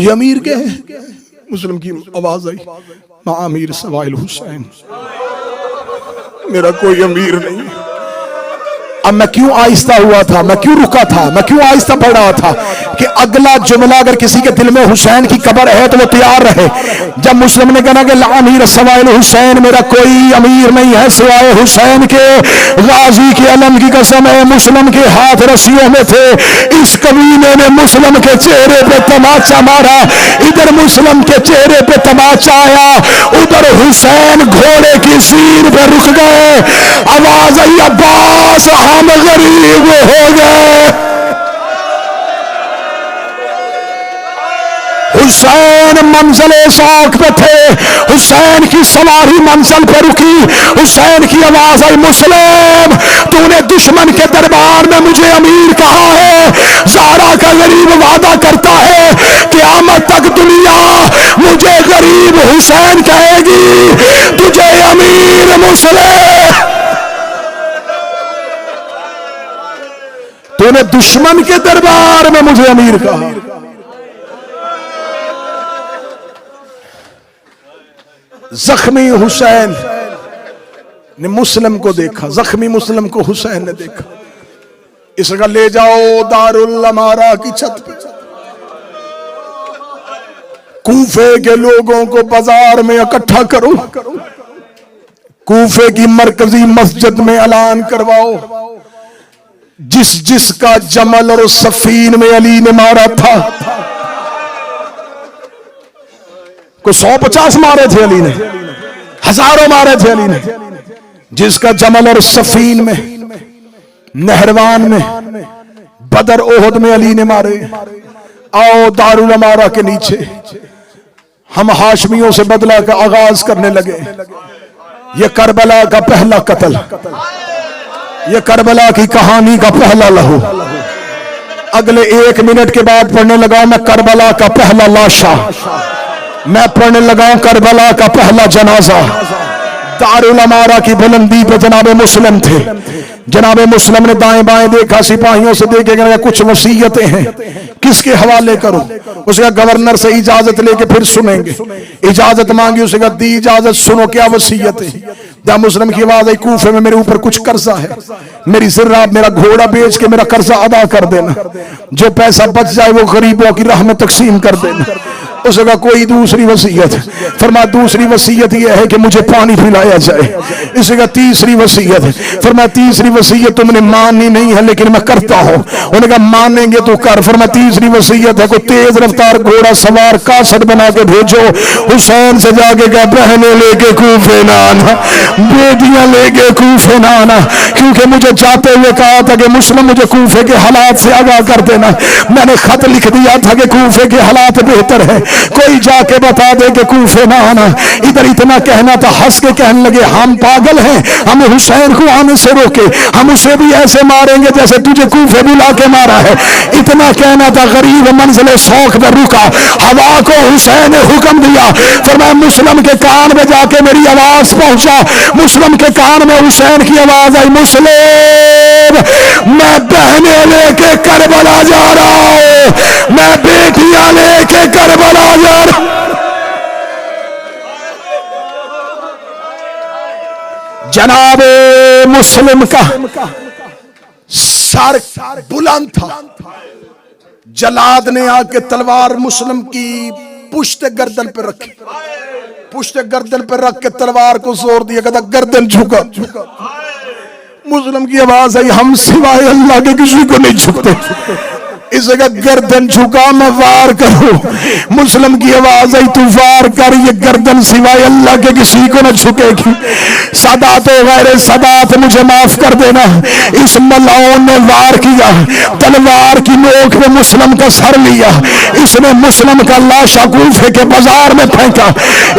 مجھے امیر کے ہیں؟ مسلم کی آواز آئی مع امیر سوائے الحسین، میرا کوئی امیر نہیں۔ اب میں کیوں آہستہ ہوا تھا، میں کیوں رکا تھا، میں کیوں آہستہ پڑھ رہا تھا کہ اگلا جملہ اگر کسی کے دل میں حسین کی قبر ہے تو وہ تیار رہے۔ جب مسلم نے کہا کہ لا امیر سوائے الحسین، میرا کوئی امیر نہیں ہے سوائے حسین کے، غازی کے علم کی قسم ہے مسلم کے ہاتھ رسیوں میں تھے۔ اس کمینے نے مسلم کے چہرے پہ تماچا مارا، ادھر مسلم کے چہرے پہ تماچا آیا، ادھر حسین گھوڑے کی سیر پہ رک گئے۔ آواز آئی عباس ہم غریب ہو گئے۔ حسین منزل ساکھ پہ تھے، حسین کی سواری منزل پہ رکی، حسین کی آواز آئی مسلم تو نے دشمن کے دربار میں مجھے امیر کہا ہے، زہرا کا غریب وعدہ کرتا ہے قیامت تک دنیا مجھے غریب حسین کہے گی، تجھے امیر مسلم۔ تو نے دشمن کے دربار میں مجھے امیر کہا۔ زخمی حسین نے مسلم کو دیکھا، زخمی مسلم کو حسین نے دیکھا۔ اس کا لے جاؤ دارالامارہ کی چھت پہ، کوفے کے لوگوں کو بازار میں اکٹھا کرو، کوفے کی مرکزی مسجد میں اعلان کرواؤ، جس جس کا جمل اور سفین میں علی نے مارا تھا، کوئی 150 مارے تھے علی نے، ہزاروں مارے تھے علی نے، جس کا جمل اور سفین میں، نہروان میں، بدر احد میں علی نے مارے۔ آؤ دارالامارہ کے نیچے ہم ہاشمیوں سے بدلہ کا آغاز کرنے لگے۔ یہ کربلا کا پہلا قتل، یہ کربلا کی کہانی کا پہلا لہو۔ اگلے 1 منٹ کے بعد پڑھنے لگا میں کربلا کا پہلا لاشا، میں پڑھنے لگا کربلا کا پہلا جنازہ۔ دارالامارہ کی بلندی پہ جناب مسلم تھے، جناب مسلم نے دائیں بائیں دیکھا، سپاہیوں سے دیکھے کہ کچھ وصیتیں ہیں، کس کے حوالے کروں؟ اس کا گورنر سے اجازت لے کے پھر سنیں گے، اجازت مانگی، اس کا دی اجازت، سنو کیا وصیت ہے۔ جب مسلم کی آواز آئی کوفے میں میرے اوپر کچھ قرضہ ہے، میری زراعت میرا گھوڑا بیچ کے میرا قرضہ ادا کر دینا، جو پیسہ بچ جائے وہ غریبوں کی راہ میں تقسیم کر دینا۔ اس کا کوئی دوسری وصیت؟ فرمایا دوسری وصیت یہ ہے کہ مجھے پانی پلایا جائے۔ اس کا تیسری وصیت؟ فرمایا تیسری وصیت تم نے مانی نہیں ہے لیکن میں کرتا ہوں۔ انہوں نے کہا مانیں گے تو کر۔ فرمایا تیسری وصیت ہے کوئی تیز رفتار گھوڑا سوار کاسٹ بنا کے بھیجو، حسین سے جا کے کہا بہنیں لے کے کوفے نہ آنا، بیٹیاں لے کے کوفے نہ آنا، کیونکہ مجھے جاتے ہوئے کہا تھا کہ مسلم مجھے کوفے کے حالات سے آگاہ کر دینا۔ میں نے خط لکھ دیا تھا کہ کوفے کے حالات بہتر ہے، کوئی جا کے بتا دے کہ کوفے نہ آنا۔ ادھر اتنا کہنا تھا، ہنس کے کہنے لگے ہم پاگل ہیں، ہم حسین کو آنے سے روکے، ہم اسے بھی ایسے ماریں گے جیسے تجھے کوفے بھی لا کے مارا ہے۔ اتنا کہنا تھا، غریب منزل سوک پر رکا، ہوا کو حسین نے حکم دیا، فرمایا مسلم کے کان میں جا کے میری آواز پہنچا۔ مسلم کے کان میں حسین کی آواز آئی مسلم میں بہنیں لے کے کربلا جا رہا ہوں، میں بیٹیاں لے کے کربلا جا رہا ہوں۔ جناب مسلم کا سر بلند تھا، جلاد نے آ کے تلوار مسلم کی پشت گردن پہ رکھی، پشت گردن پہ رکھ کے تلوار کو زور دیا، کہتا گردن جھکا۔ مسلم کی آواز آئی ہم سوائے اللہ کے کسی کو نہیں جھکتے، اس جگہ گردن جھکا میں وار کروں۔ مسلم کی آواز آئی تو وار کر، یہ گردن سوائے اللہ کے کسی کو نہ جھکے گی۔ سادات و غیر سادات مجھے معاف کر دینا، اس ملعون نے وار کیا، تلوار کی نوک میں مسلم کا سر لیا، اس نے مسلم کا لاشا کوفے کے بازار میں پھینکا،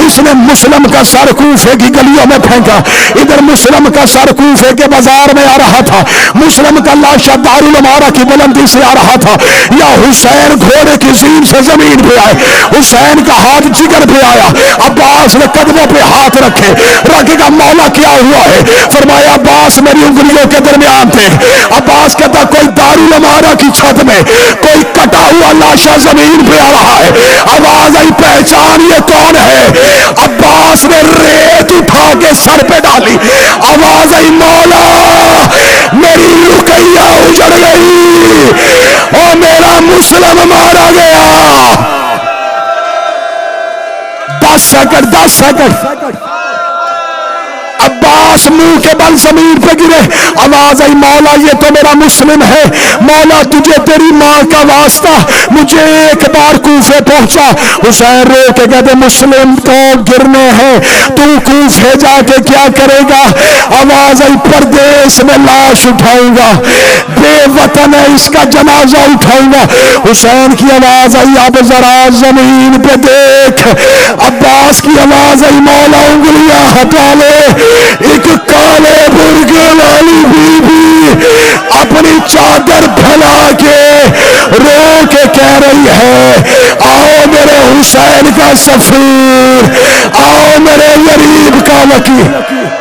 اس نے مسلم کا سر کوفے کی گلیوں میں پھینکا۔ ادھر مسلم کا سر کوفے کے بازار میں آ رہا تھا، مسلم کا لاشا دارالامارہ کی بلندی سے آ رہا تھا۔ یا حسین گھوڑے کی زین سے زمین پہ آئے، حسین کا ہاتھ جگر پہ آیا، عباس نے قدموں پہ ہاتھ رکھے، رکھے گا مولا کیا ہوا ہے؟ فرمایا عباس میری انگلیوں کے درمیان تھے۔ عباس کہتا کوئی دارالمارا کی چھت میں کوئی کٹا ہوا لاشا زمین پہ آ رہا ہے، آواز آئی پہچان یہ کون ہے؟ عباس نے ریت اٹھا کے سر پہ ڈالی، آواز آئی مولا میری رقیہ اجڑ گئی اور میرا مسلم مارا گیا۔ 10 سیکنڈ عباس منہ کے بل زمین پہ گرے، آواز آئی مولا یہ تو میرا مسلم ہے، مولا تجھے تیری ماں کا واسطہ مجھے ایک بار کوفے پہنچا۔ حسین رو کے کہتے مسلم تو گرنے ہیں، تو کوفے جا کے کیا کرے گا؟ آواز آئی پردیس میں لاش اٹھاؤں گا، بے وطن ہے اس کا جنازہ اٹھاؤں گا۔ حسین کی آواز آئی اب ذرا زمین پہ دیکھ، عباس کی آواز آئی مولا انگلیاں ہٹا لے۔ ایک کالے برگے والی بی بی اپنی چادر پھیلا کے رو کے کہہ رہی ہے آؤ میرے حسین کا سفیر، آؤ میرے غریب کا وکیل۔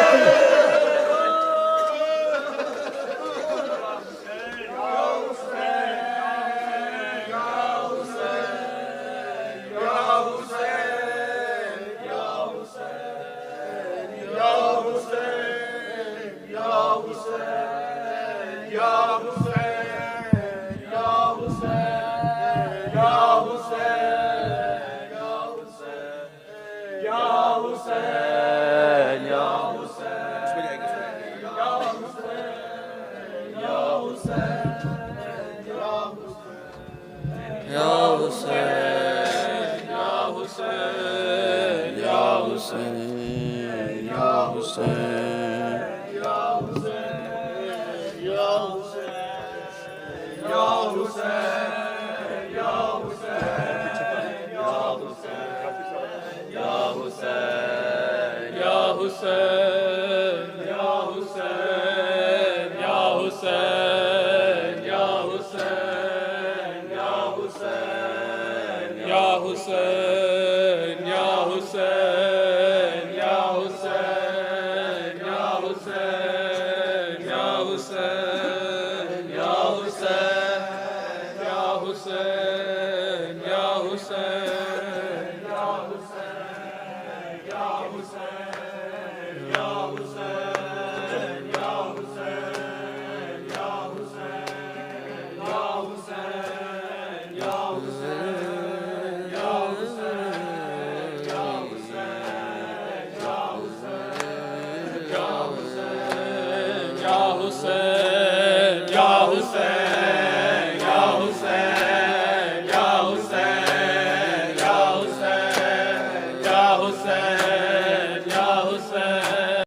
Hussein